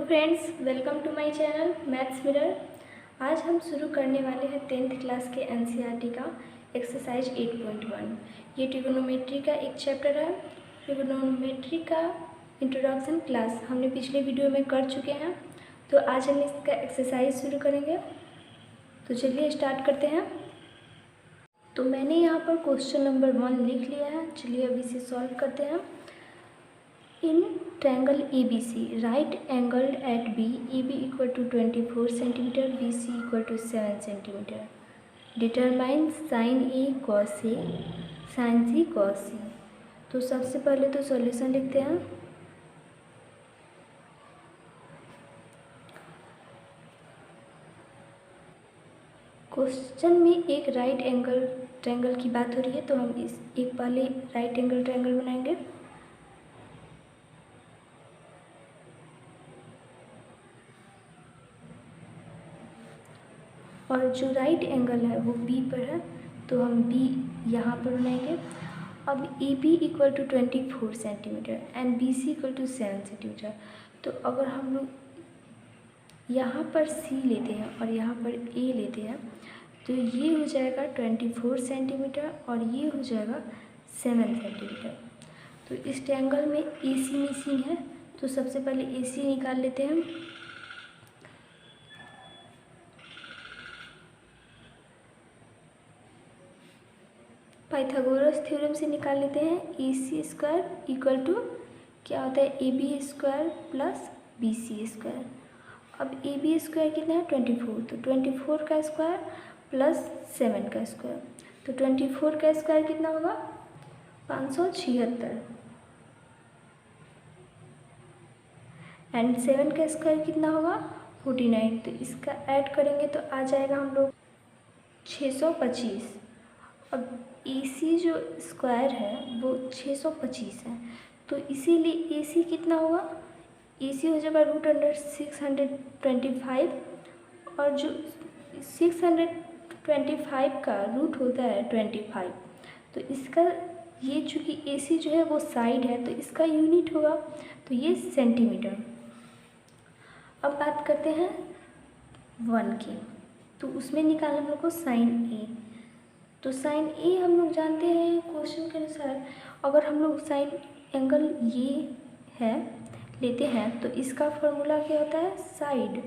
Friends, welcome to my channel maths mirror. आज हम शुरू करने वाले हैं 10th क्लास के एनसीईआरटी का एक्सरसाइज 8.1। ये ट्रिगोनोमेट्री का एक चैप्टर है। ट्रिगोनोमेट्री का इंट्रोडक्शन क्लास हमने पिछले वीडियो में कर चुके हैं, तो आज हम इसका एक्सरसाइज शुरू करेंगे। तो चलिए स्टार्ट करते हैं। तो मैंने यहाँ पर क्वेश्चन नंबर 1 लिख लिया है। चलिए अब इसे सॉल्व करते हैं। In triangle ABC, right angled at B, AB equal to 24 centimeter, BC equal to 7 centimeter. Determine sin A cos A, sin C cos C. तो सबसे पहले तो सॉल्यूशन लिखते हैं। क्वेश्चन में एक राइट एंगल ट्रायंगल की बात हो रही है, तो हम इस एक पहले राइट एंगल ट्रायंगल बनाएंगे। और जो राइट एंगल है वो बी पर है, तो हम बी यहाँ पर बनाएंगे। अब A B equal to 24 centimetre and B C equal to 7 centimetre. तो अगर हम लोग यहाँ पर सी लेते हैं और यहाँ पर ए लेते हैं, तो ये हो जाएगा 24 सेंटीमीटर और ये हो जाएगा 7 सेंटीमीटर। तो इस ट्रायंगल में ए सी मिसिंग है, तो सबसे पहले ए सी निकाल लेते हैं। पाइथागोरस थ्योरम से निकाल लेते हैं। A C square equal to क्या होता है, A B square plus B C square. अब ए बी स्क्वायर कितना है 24, तो 24 का स्क्वायर प्लस 7 का स्क्वायर, तो 24 का स्क्वायर कितना होगा 576 एंड 7 का स्क्वायर कितना होगा 49। तो इसका ऐड करेंगे तो आ जाएगा हम लोग 625। अब ए सी जो स्क्वायर है वो 625 है, तो इसीलिए ए सी कितना होगा, ए सी हो जाएगा √625। और जो 625 का रूट होता है 25, तो इसका ये चूँकि ए सी जो है वो साइड है, तो इसका यूनिट होगा, तो ये सेंटीमीटर। अब बात करते हैं 1 की, तो उसमें निकाल हम लोग को साइन ए। तो साइन ए हम लोग जानते हैं क्वेश्चन के अनुसार, अगर हम लोग साइन एंगल ये है लेते हैं, तो इसका फॉर्मूला क्या होता है, side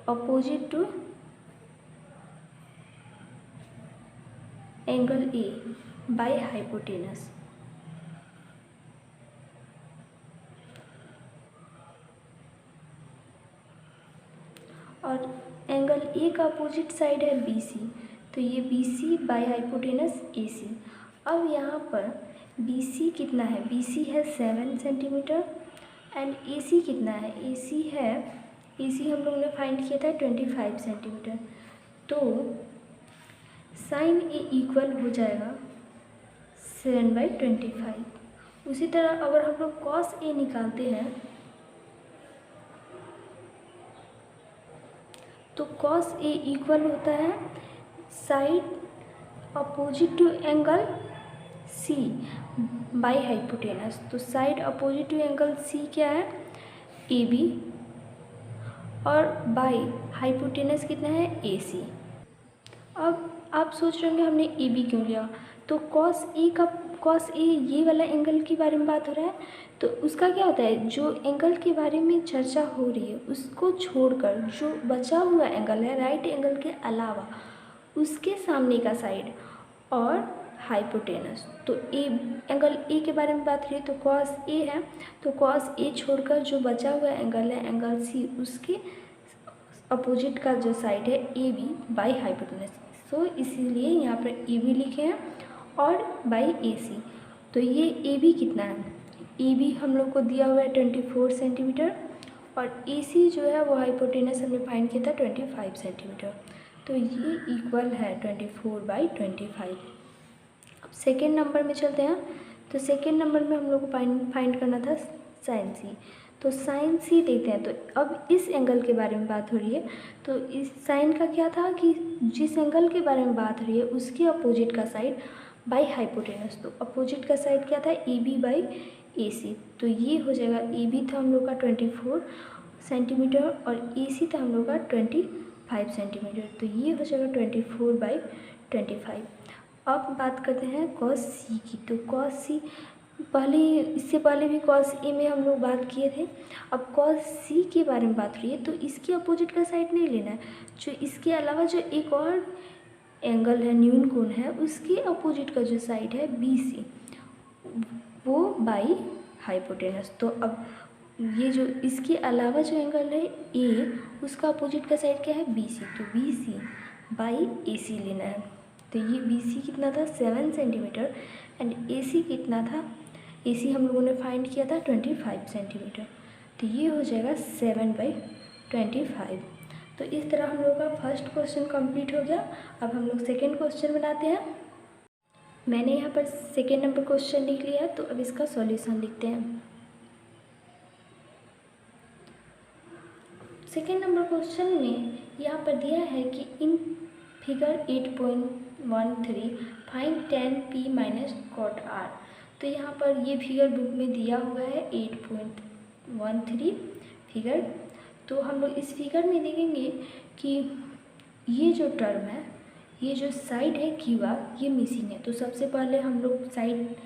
opposite to angle A by hypotenuse. और एंगल ए का अपोजिट साइड है बी सी, तो ये B C by hypotenuse A C. अब यहाँ पर बी सी कितना है, बी सी है 7 सेंटीमीटर एंड ए सी कितना है, ए सी है, ए सी हम लोग ने फाइंड किया था 25 सेंटीमीटर। तो साइन ए इक्वल हो जाएगा 7/25। उसी तरह अगर हम लोग कॉस ए निकालते हैं, तो कॉस ए इक्वल होता है side opposite to angle C by hypotenuse. तो side opposite to angle C क्या है, ए बी, और बाई हाइपोटेनस कितना है, ए सी। अब आप सोच रहे होंगे हमने ए बी क्यों लिया, तो कॉस ए ये वाला एंगल के बारे में बात हो रहा है, तो उसका क्या होता है, जो एंगल के बारे में चर्चा हो रही है उसको छोड़कर जो बचा हुआ एंगल है राइट एंगल के अलावा, उसके सामने का साइड और हाइपोटेनस। तो ए एंगल ए के बारे में बात रही है, तो कॉस ए है, तो कॉस ए छोड़कर जो बचा हुआ एंगल है एंगल सी, उसके अपोजिट का जो साइड है ए बी बाई हाइपोटेनस। सो इसीलिए यहाँ पर ए बी लिखे हैं और बाई ए सी। तो ये ए बी कितना है, ए बी हम लोग को दिया हुआ है 24 सेंटीमीटर और ए सी जो है वो हाइपोटेनस हमने फाइंड किया था 25 सेंटीमीटर। तो ये इक्वल है 24/25। अब सेकेंड नंबर में चलते हैं। तो सेकेंड नंबर में हम लोग को फाइंड करना था साइन सी। तो साइन सी देखते हैं। तो अब इस एंगल के बारे में बात हो रही है, तो इस साइन का क्या था कि जिस एंगल के बारे में बात हो रही है उसके अपोजिट का साइड बाई हाइपोटेनस। तो अपोजिट का साइड क्या था, ए बी बाई ए सी। तो ये हो जाएगा, ए बी था हम लोग का 24 सेंटीमीटर और ए सी था हम लोग का 25 सेंटीमीटर। तो ये हो जाएगा 24/25। अब बात करते हैं कॉस सी की। तो कॉस सी पहले, इससे पहले भी कॉस ए में हम लोग बात किए थे। अब कॉस सी के बारे में बात हो रही है, तो इसके अपोजिट का साइड नहीं लेना है, जो इसके अलावा जो एक और एंगल है, न्यून कोण है, उसके अपोजिट का जो साइड है बी सी, वो बाई हाइपोटेनस। तो अब ये जो इसके अलावा जो एंगल है ए, उसका अपोजिट का साइड क्या है, बी सी। तो बी सी बाई ए सी लेना है। तो ये बी सी कितना था, 7 सेंटीमीटर, एंड ए सी कितना था, ए सी हम लोगों ने फाइंड किया था 25 सेंटीमीटर। तो ये हो जाएगा 7/25। तो इस तरह हम लोग का फर्स्ट क्वेश्चन कंप्लीट हो गया। अब हम लोग सेकेंड क्वेश्चन बनाते हैं। मैंने यहाँ पर सेकेंड नंबर क्वेश्चन लिख लिया है, तो अब इसका सॉल्यूशन लिखते हैं। सेकेंड नंबर क्वेश्चन में यहाँ पर दिया है कि in figure 8.13 find tan p minus cot r। तो यहाँ पर ये फिगर बुक में दिया हुआ है 8.13 फिगर। तो हम लोग इस फिगर में देखेंगे कि ये जो टर्म है, ये जो साइड है क्यू आर, ये मिसिंग है। तो सबसे पहले हम लोग साइड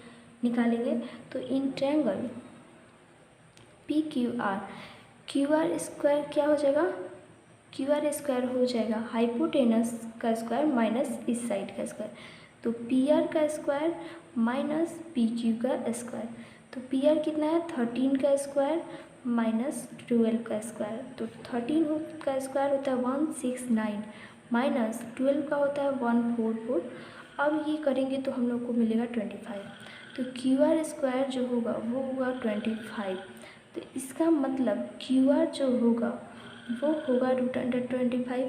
निकालेंगे। तो in triangle P Q R square क्या हो जाएगा, क्यू आर स्क्वायर हो जाएगा हाइपोटेनस का स्क्वायर माइनस इस साइड का स्क्वायर। तो पी आर का स्क्वायर माइनस पी क्यू का स्क्वायर। तो पी आर कितना है, 13 का स्क्वायर माइनस 12 का स्क्वायर। तो 13 का स्क्वायर होता है 169 माइनस 12 का होता है 144। अब ये करेंगे तो हम लोग को मिलेगा 25। तो क्यू आर स्क्वायर जो होगा वो होगा 25। तो इसका मतलब क्यू आर जो होगा वो होगा √25।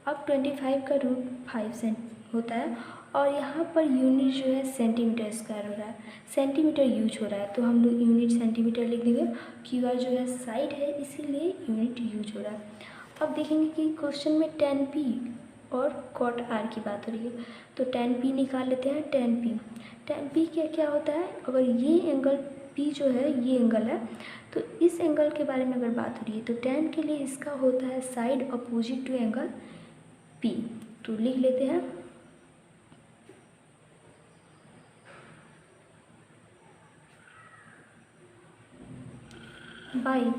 अब 25 का √5 सेंट होता है, और यहाँ पर यूनिट जो है सेंटीमीटर स्क्वायर हो रहा है, सेंटीमीटर यूज हो रहा है, तो हम लोग यूनिट सेंटीमीटर लिख देंगे। क्यू आर जो है साइड है, इसीलिए यूनिट यूज हो रहा है। अब देखेंगे कि क्वेश्चन में tan p और cot r की बात हो रही है। तो tan p निकाल लेते हैं। tan p क्या होता है, अगर ये एंगल p जो है ये एंगल है, तो इस एंगल के बारे में अगर बात हो रही है तो tan के लिए इसका होता है side opposite to angle p। तो लिख लेते हैं बाई।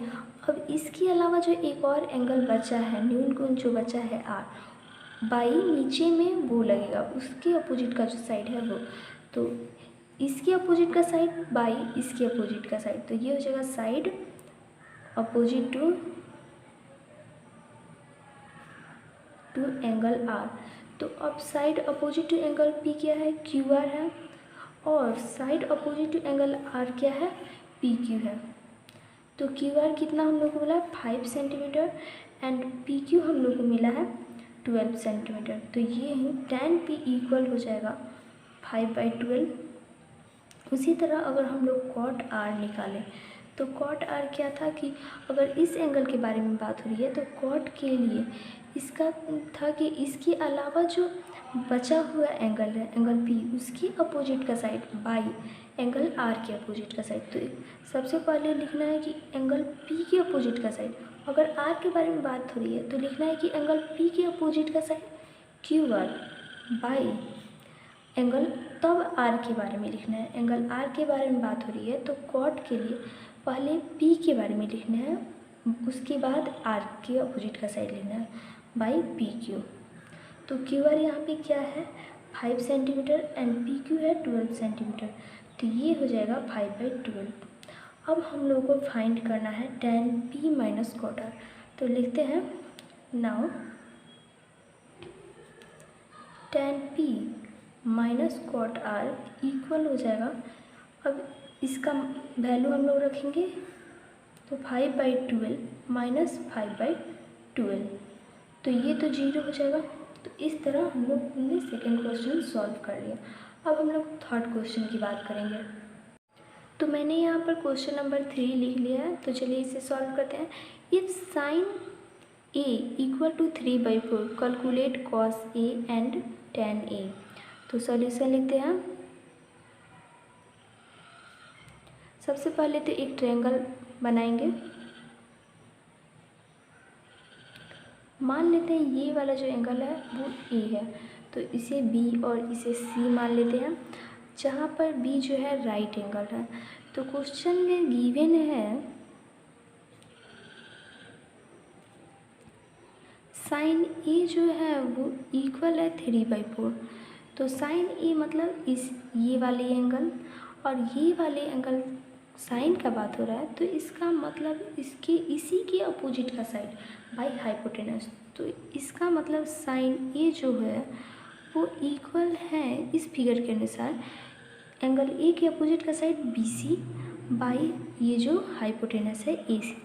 अब इसके अलावा जो एक और एंगल बचा है, न्यून कोण जो बचा है r, बाई नीचे में वो लगेगा, उसके अपोजिट का जो साइड है वो। तो इसके अपोजिट का साइड बाई इसके अपोजिट का साइड, तो ये हो जाएगा side opposite to angle r। तो अब side opposite to angle p क्या है, क्यू आर है, और side opposite to angle r क्या है, पी क्यू है। तो क्यू आर कितना हम लोग को मिला, 5 सेंटीमीटर, एंड पी क्यू हम लोग को मिला है 12 सेंटीमीटर। तो ये ही tan p इक्वल हो जाएगा 5/12। उसी तरह अगर हम लोग cot r निकालें, तो cot r क्या था कि अगर इस एंगल के बारे में बात हो रही है तो cot के लिए इसका था कि इसके अलावा जो बचा हुआ एंगल है, एंगल p, उसकी अपोजिट का साइड बाई एंगल r के अपोजिट का साइड। तो सबसे पहले लिखना है कि एंगल p के अपोजिट का साइड, अगर r के बारे में बात हो रही है तो लिखना है कि एंगल p के अपोजिट का side Q R by angle, तब r के बारे में लिखना है। एंगल r के बारे में बात हो रही है तो cot के लिए पहले p के बारे में लिखना है, उसके बाद r के अपोजिट का साइड लिखना है बाई पी क्यू। तो क्यू आर यहाँ पे क्या है, 5 सेंटीमीटर, एंड पी क्यू है 12 सेंटीमीटर। तो ये हो जाएगा 5/12। अब हम लोग को फाइंड करना है tan p minus cot r। तो लिखते हैं now tan p minus cot r equal हो जाएगा, अब इसका वैल्यू हम लोग रखेंगे, तो 5/12 माइनस 5/12, तो ये तो 0 हो जाएगा। तो इस तरह हम लोग ने सेकेंड क्वेश्चन सॉल्व कर लिया। अब हम लोग थर्ड क्वेश्चन की बात करेंगे। तो मैंने यहाँ पर क्वेश्चन नंबर 3 लिख लिया है, तो चलिए इसे सॉल्व करते हैं। If sine A equal to 3/4 calculate cos A and tan A. तो सॉल्यूशन लिखते हैं। सबसे पहले तो एक ट्रायंगल बनाएंगे। मान लेते हैं ये वाला जो एंगल है वो ए है, तो इसे बी और इसे सी मान लेते हैं, जहाँ पर बी जो है राइट एंगल है। तो क्वेश्चन में गिवन है साइन ए जो है वो इक्वल है 3/4। तो साइन ए मतलब ये वाले एंगल और ये वाले एंगल साइन का बात हो रहा है, तो इसका मतलब इसके इसी के अपोजिट का साइड बाई हाइपोटेनस। तो इसका मतलब साइन ए जो है वो इक्वल है इस फिगर के अनुसार एंगल ए के अपोजिट का साइड बी सी बाई ये जो हाइपोटेनस है ए सी।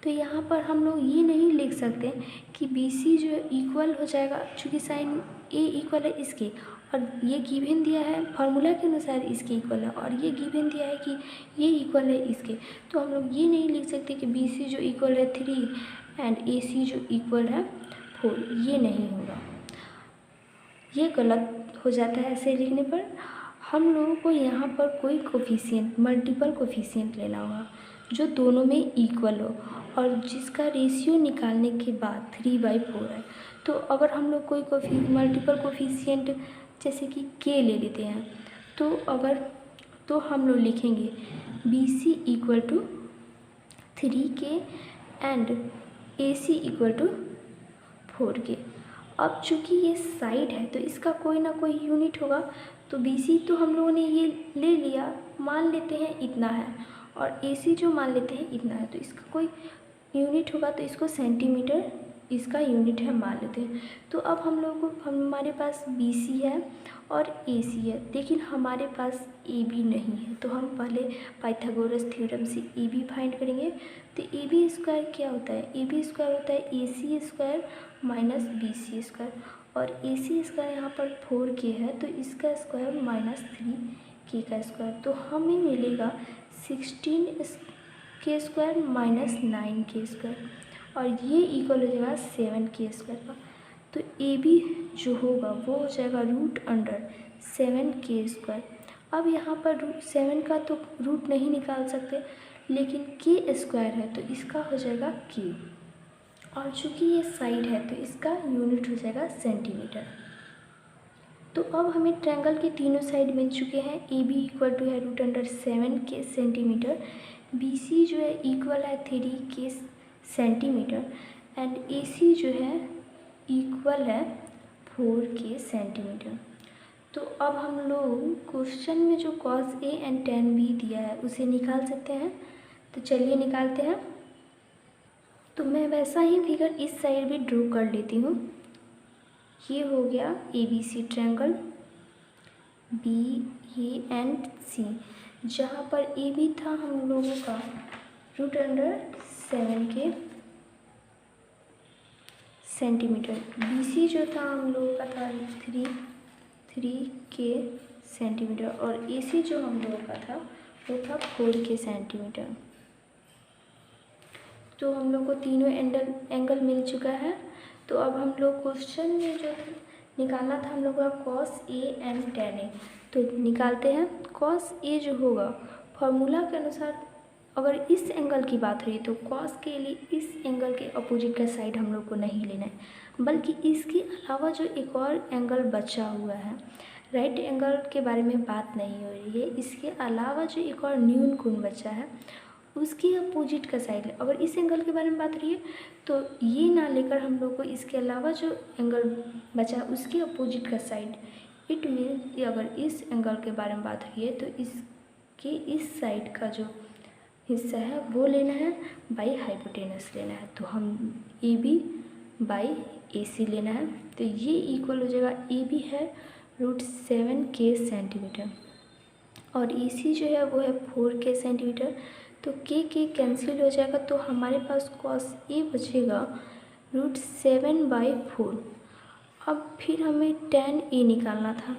तो यहाँ पर हम लोग ये नहीं लिख सकते कि बी सी जो इक्वल हो जाएगा, चूँकि साइन ए इक्वल है इसके और ये गिवन दिया है फार्मूला के अनुसार इसके इक्वल है, और ये गिवन दिया है कि ये इक्वल है इसके। तो हम लोग ये नहीं लिख सकते कि बी सी जो इक्वल है 3 एंड ए सी जो इक्वल है 4, ये नहीं होगा, ये गलत हो जाता है ऐसे लिखने पर। हम लोगों को यहाँ पर कोई कोफिशिएंट, मल्टीपल कोफिशिएंट लेना होगा जो दोनों में इक्वल हो और जिसका रेशियो निकालने के बाद 3/4 है। तो अगर हम लोग कोई मल्टीपल कोफिशिएंट जैसे कि के ले लेते हैं, तो हम लोग लिखेंगे B C equal to 3K and A C equal to 4K। अब चूँकि ये साइड है तो इसका कोई ना कोई यूनिट होगा, तो बी सी तो हम लोगों ने ये ले लिया, मान लेते हैं इतना है, और ए सी जो मान लेते हैं इतना है, तो इसका कोई यूनिट होगा, तो इसको सेंटीमीटर इसका यूनिट है मान लेते हैं। तो अब हमारे पास बी सी है और ए सी है, लेकिन हमारे पास ए बी नहीं है। तो हम पहले पाइथागोरस थ्योरम से ए बी फाइंड करेंगे। तो ए बी स्क्वायर क्या होता है? ए बी स्क्वायर होता है A C square minus B C square, और ए सी स्क्वायर यहाँ पर 4K है, तो इसका स्क्वायर माइनस 3K का स्क्वायर, तो हमें मिलेगा 16K square minus 9K square, और ये इक्वल हो जाएगा 7K स्क्वायर का। तो ए बी जो होगा वो हो जाएगा √7K स्क्वायर। अब यहाँ पर √7 का तो रूट नहीं निकाल सकते, लेकिन K स्क्वायर है तो इसका हो जाएगा K, और चूँकि ये साइड है तो इसका यूनिट हो जाएगा सेंटीमीटर। तो अब हमें ट्रायंगल के तीनों साइड मिल चुके हैं। ए बी इक्वल टू है √7K सेंटीमीटर, बी सी जो है इक्वल है 3K सेंटीमीटर, एंड ए सी जो है इक्वल है 4K सेंटीमीटर। तो अब हम लोग क्वेश्चन में जो cos A and tan B दिया है उसे निकाल सकते हैं। तो चलिए निकालते हैं। तो मैं वैसा ही फिगर इस साइड भी ड्रॉ कर लेती हूँ। ये हो गया A B C triangle B A and C, जहाँ पर ए बी था हम लोगों का √7K सेंटीमीटर, बी सी जो था हम लोगों का था 3K सेंटीमीटर, और ए सी जो हम लोगों का था वो था 4K सेंटीमीटर। तो हम लोग को तीनों एंगल मिल चुका है। तो अब हम लोग क्वेश्चन में जो निकालना था हम लोग का cos A and tan A, तो निकालते हैं। cos A जो होगा फार्मूला के अनुसार अगर इस एंगल की बात हुई तो cos के लिए इस एंगल के अपोजिट का साइड हम लोग को नहीं लेना है, बल्कि इसके अलावा जो एक और एंगल बचा हुआ है, राइट एंगल के बारे में बात नहीं हो रही है, इसके अलावा जो एक और न्यून कोण बचा है उसके अपोजिट का साइड है। अगर इस एंगल के बारे में बात रही है तो ये ना लेकर हम लोग को इसके अलावा जो एंगल बचा उसके अपोजिट का साइड, इट मीन अगर इस एंगल के बारे में बात रही है तो इसके इस साइड का जो हिस्सा है वो लेना है, बाई हाइपोटेनस लेना है। तो हम ए बी बाई ए सी लेना है। तो ये इक्वल हो जाएगा, ए बी है √7K सेंटीमीटर और ए सी जो है वो है 4K सेंटीमीटर। तो के कैंसिल हो जाएगा, तो हमारे पास cos A बचेगा √7/4। अब फिर हमें tan A निकालना था,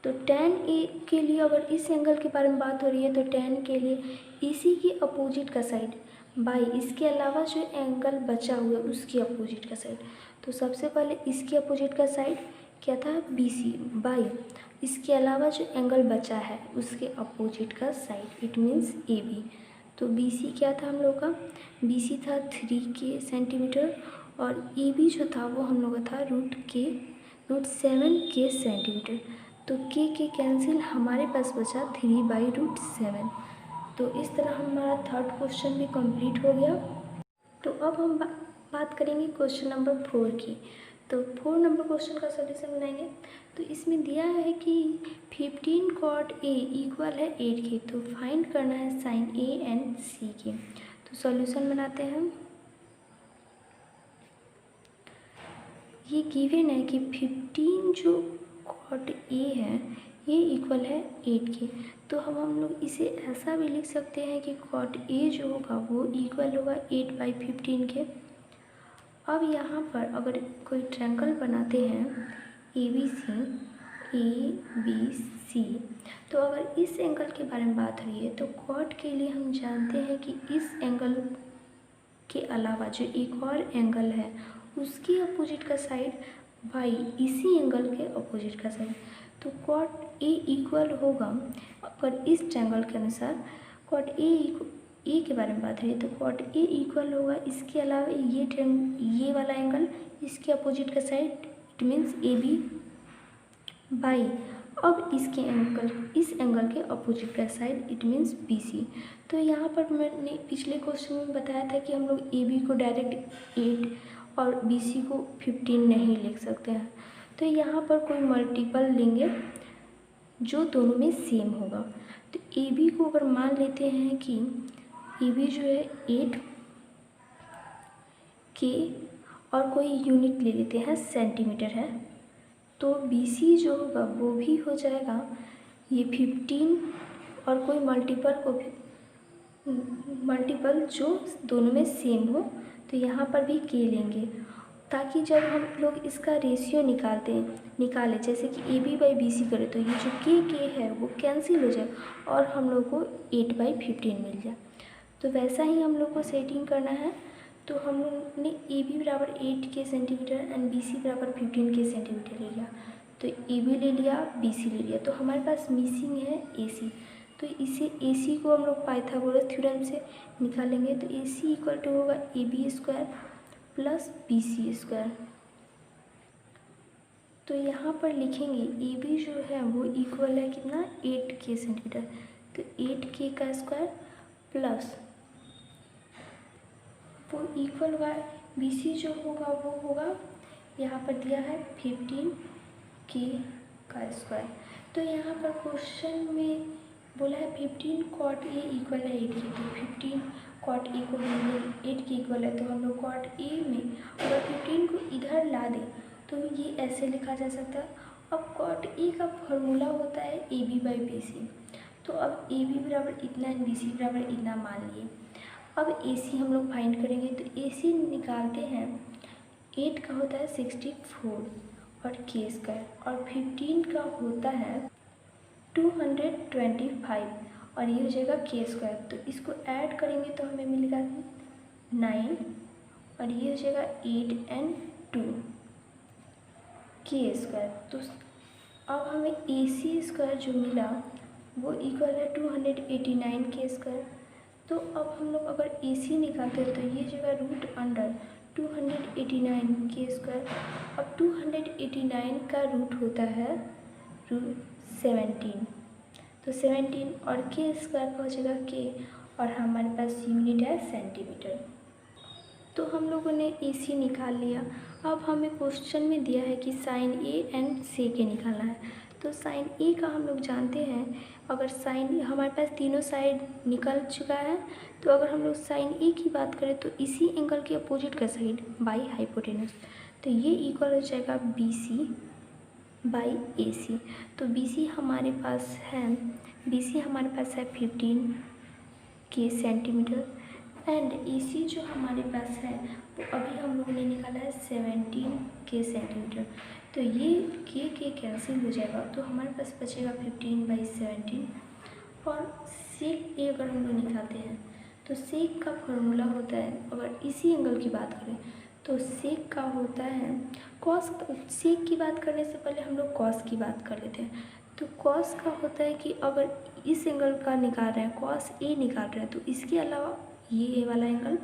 तो tan A के लिए अगर इस एंगल के बारे में बात हो रही है तो tan के लिए इसी की अपोजिट का साइड बाई इसके अलावा जो एंगल बचा हुआ है उसकी अपोजिट का साइड। तो सबसे पहले इसके अपोजिट का साइड क्या था BC बाई इसके अलावा जो एंगल बचा है उसके अपोजिट का साइड इट मीन्स AB। तो BC क्या था हम लोग का, BC था 3K सेंटीमीटर और AB जो था वो हम लोग का था √7K सेंटीमीटर। तो K कैंसिल, हमारे पास बचा 3/√7। तो इस तरह हमारा थर्ड क्वेश्चन भी कंप्लीट हो गया। तो अब हम बात करेंगे क्वेश्चन नंबर 4 की। तो 4 नंबर क्वेश्चन का सॉल्यूशन बनाएंगे। तो इसमें दिया है कि 15 cot A इक्वल है 8K। तो फाइंड करना है साइन A एंड C की। तो सॉल्यूशन बनाते हैं। ये गिवन है कि 15 जो cot A है ये इक्वल है 8K। तो हम लोग इसे ऐसा भी लिख सकते हैं कि cot A जो होगा वो इक्वल होगा 8/15 के। अब यहाँ पर अगर कोई ट्रायंगल बनाते हैं ABC, तो अगर इस एंगल के बारे में बात हो रही है तो cot के लिए हम जानते हैं कि इस एंगल के अलावा जो एक और एंगल है उसकी अपोजिट का साइड बाई इसी एंगल के अपोजिट का साइड। तो cot A इक्वल होगा, अगर इस ट्रायंगल के अनुसार cot A के बारे में बात है तो cot A इक्वल होगा इसके अलावा ये वाला एंगल इसके अपोजिट का side it means AB by अब इस एंगल के अपोजिट का साइड इट मीन्स BC। तो यहाँ पर मैंने पिछले क्वेश्चन में बताया था कि हम लोग AB को डायरेक्ट 8 और BC को 15 नहीं लिख सकते हैं। तो यहाँ पर कोई मल्टीपल लेंगे जो दोनों में सेम होगा। तो AB को अगर मान लेते हैं कि AB जो है 8K और कोई यूनिट ले लेते हैं सेंटीमीटर है, तो BC जो होगा वो भी हो जाएगा ये 15 और कोई मल्टीपल जो दोनों में सेम हो। तो यहाँ पर भी K लेंगे ताकि जब हम लोग इसका रेशियो निकालें जैसे कि AB/BC करें तो ये जो K है वो कैंसिल हो जाए और हम लोग को 8/15 मिल जाए। तो वैसा ही हम लोग को सेटिंग करना है। तो हम लोग ने AB बराबर 8K सेंटीमीटर एंड BC बराबर 15K सेंटीमीटर ले लिया। तो AB ले लिया, BC ले लिया, तो हमारे पास मिसिंग है AC। तो इसे AC को हम लोग पाइथागोरस थ्योरम से निकालेंगे। तो AC इक्वल टू होगा AB² प्लस BC स्क्वायर। तो यहाँ पर लिखेंगे AB जो है वो इक्वल है कितना 8K सेंटीमीटर। तो 8K का स्क्वायर प्लस वो इक्वल होगा BC जो होगा वो होगा यहाँ पर दिया है 15K का स्क्वायर। तो यहाँ पर क्वेश्चन में बोला है 15 cot A इक्वल है 8K। तो 15 cot A को हमने 8K इक्वल है तो हम लोग cot A में अगर 15 को इधर ला दें तो ये ऐसे लिखा जा सकता है। अब cot A का फॉर्मूला होता है AB/BC। तो अब AB बराबर इतना एंड BC बराबर इतना मान लिए। अब AC हम लोग फाइंड करेंगे। तो AC निकालते हैं 8 का होता है 64 और K² और 15 का होता है 225 और ये हो जाएगा K²। तो इसको ऐड करेंगे तो हमें मिलेगा 9 और ये हो जाएगा 8 एंड 2 K²। तो अब हमें AC² जो मिला वो इक्वल है 289 K²। तो अब हम लोग अगर AC निकालते हैं तो ये जगह √289 K²। अब 289 का रूट होता है √17। तो 17 और K² का हो जाएगा K और हमारे पास यूनिट है सेंटीमीटर। तो हम लोगों ने AC निकाल लिया। अब हमें क्वेश्चन में दिया है कि साइन A एंड sec निकालना है। तो साइन A का हम लोग जानते हैं, अगर साइन हमारे पास तीनों साइड निकल चुका है तो अगर हम लोग साइन A की बात करें तो इसी एंगल के अपोजिट का साइड बाई हाइपोटेनस। तो ये इक्वल हो जाएगा BC/AC। तो BC हमारे पास है 15K सेंटीमीटर एंड AC जो हमारे पास है वो अभी हम लोगों ने निकाला है 17K सेंटीमीटर। तो तो ये के कैंसिल हो जाएगा, तो हमारे पास बचेगा 15/17। और सेक ए अगर हम लोग निकालते हैं तो सेक का फॉर्मूला होता है, अगर इसी एंगल की बात करें तो सेक का होता है कॉस। सेक की बात करने से पहले हम लोग कॉस की बात कर लेते हैं। तो कॉस का होता है कि अगर इस एंगल का निकाल रहे हैं, कॉस ए निकाल रहे हैं, तो इसके अलावा ये ए वाला एंगल,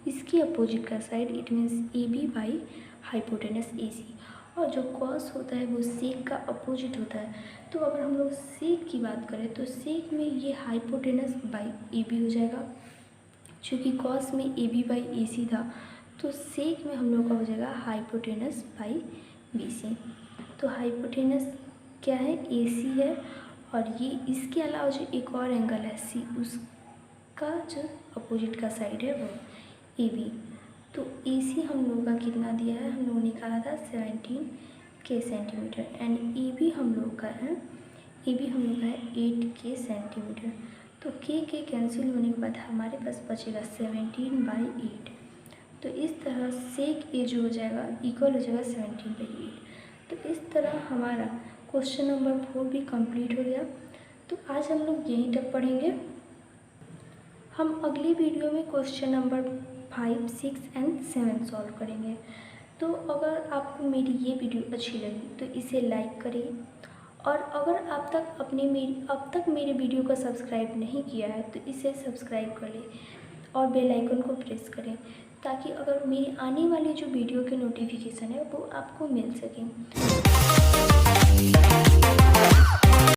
इसके अपोजिट का side, it means A B by hypotenuse A C. और जो कॉस होता है वो सेक का अपोजिट होता है। तो अगर हम लोग सेक की बात करें तो सेक में ये हाइपोटेनस बाई ए बी हो जाएगा, चूँकि कॉस में ए बी बाई ए सी था, तो सेक में हम लोग का हो जाएगा हाइपोटेनस बाई बी सी। तो हाइपोटेनस क्या है, ए सी है, और ये इसके अलावा जो एक और एंगल है सी, उसका जो अपोजिट का साइड है वो ए बी। तो ए सी हम लोग का कितना दिया है, हम लोगों ने निकाला था 17 के सेंटीमीटर, एंड ए बी हम लोग का है, ए बी हम लोग का है 8 के सेंटीमीटर। तो के कैंसिल होने के बाद हमारे पास बचेगा 17/8। तो इस तरह सेक ए जो हो जाएगा इक्वल हो जाएगा 17/8। तो इस तरह हमारा क्वेश्चन नंबर 4 भी कंप्लीट हो गया। तो आज हम लोग यहीं तक पढ़ेंगे। हम अगली वीडियो में क्वेश्चन नंबर 5, 6 एंड 7 सॉल्व करेंगे। तो अगर आपको मेरी ये वीडियो अच्छी लगी तो इसे लाइक करिए, और अगर अब तक मेरे वीडियो को सब्सक्राइब नहीं किया है तो इसे सब्सक्राइब कर लें और बेल आइकन को प्रेस करें, ताकि अगर मेरी आने वाली जो वीडियो के नोटिफिकेशन है वो आपको मिल सके।